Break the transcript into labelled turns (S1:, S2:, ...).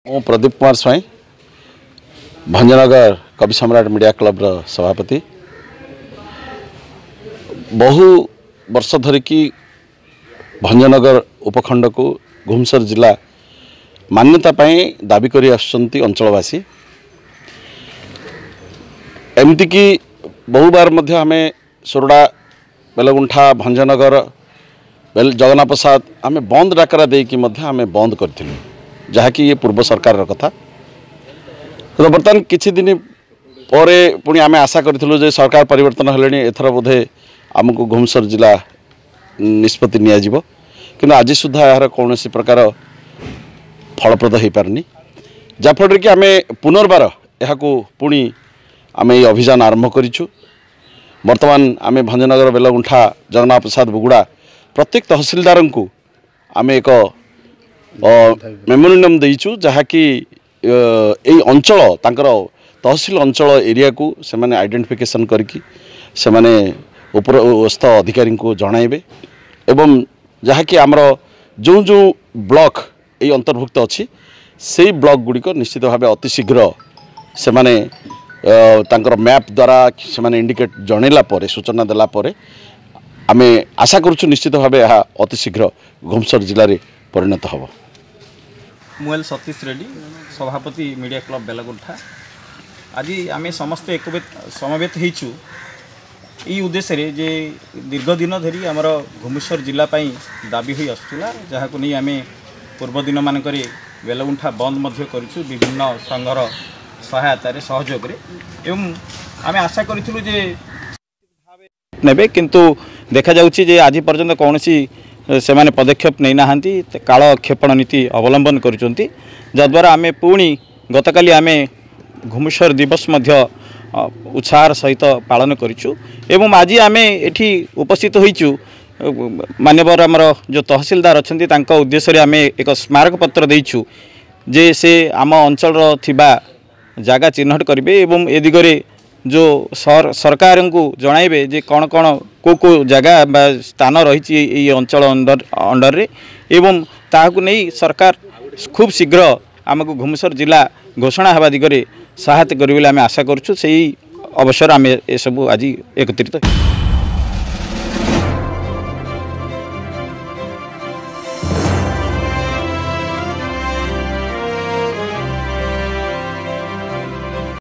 S1: मु प्रदीप कुमार स्वाई भंजनगर कवि सम्राट मीडिया क्लब सभापति। बहु वर्ष धरिकी भंजनगर उपखंड को घुमसर जिला मान्यता पाई दाबी करी आसुचंती अंचलवासी। एमती कि बहु बार मध्य आमे सोरडा बेलगुंठा भंजनगर जगन्नाथ प्रसाद आमे बंद डाकरा देकी मध्य आमे बंद करथिलु, जहाँकि ये पूर्व सरकार कथा। तो बर्तमान किछि दिन पर पुणी आमे आशा करिथिलु जे सरकार परिवर्तन हेलेनी, एथर बोधे आमको घुमसर जिला निष्पत्ति निया जिवो, किंतु आज सुधा यार कौन प्रकार फलप्रद हो पारनी, जाफल कि आमे पुनर्बार यह पुणी आमे ये अभियान आरंभ करिछु। वर्तमान आमे भंजनगर बेलगुंठा जगन्नाथ प्रसाद बुगुड़ा प्रत्येक तहसीलदार को आमे एक मेमोरेंडम देइछु, जहाँकि यही अंचल तांकर तहसील अंचल एरिया को से माने आइडेंटिफिकेशन करके से माने उपरस्थ अधिकारी को जणाइबे एवं जहाँकि आमर जो जो ब्लॉक ये अंतर्भुक्त अच्छी से ब्लॉक गुड़िक निश्चित भाव अति शीघ्र से माने तांकर मैप द्वारा से माने इंडिकेट जनइला सूचना देला परे आमे आशा करूछु निश्चित भाव यह अति शीघ्र घुमसर जिले में परिणत हम।
S2: मुएल सतीश रेड्डी, सभापति मीडिया क्लब बेलगुंठा। आज आम समस्ते एक समवेत होइछु ई उद्देश्य रे जे दीर्घ दिन धरी आमर घुमसर जिला दाबी हो आसुला, जहाँ को नहीं आम पूर्व दिन मानक बेलगुंठा बंद मध्य करिछु विभिन्न संघर सहायतार सहयोग रे, एवं आम आशा करिथिलु जे नेबे, किंतु देखा जाउछि जे आज पर्यंत कौनसी से माने पदक्षेप नहीं नाहांती, कालक्षेपण नीति अवलंबन करुचंती, जद्वारा आमे पुणी गतकाली आमे घुमसर दिवस मध्य उत्साह सहित पालन करिछु। एवं आज आमे एठी उपस्थित होइछु मान्यवर आमर जो तहसीलदार अच्छी उद्देश्य आमे एक स्मारक पत्र देइछु जे से आम अंचल थिबा जागा चिन्हट करेंगे एवं ए दिगरे जो सरकार को जणाइबे जे कौन कौन को जगह बा स्थान रही अंचल अंडर रे, एवं ताकू नहीं सरकार खूब शीघ्र आमको घुमसर जिला घोषणा हवा दिगरे सहायता करेंगे आम आशा करुँ। से अवसर आम ए सब आज एकत्रित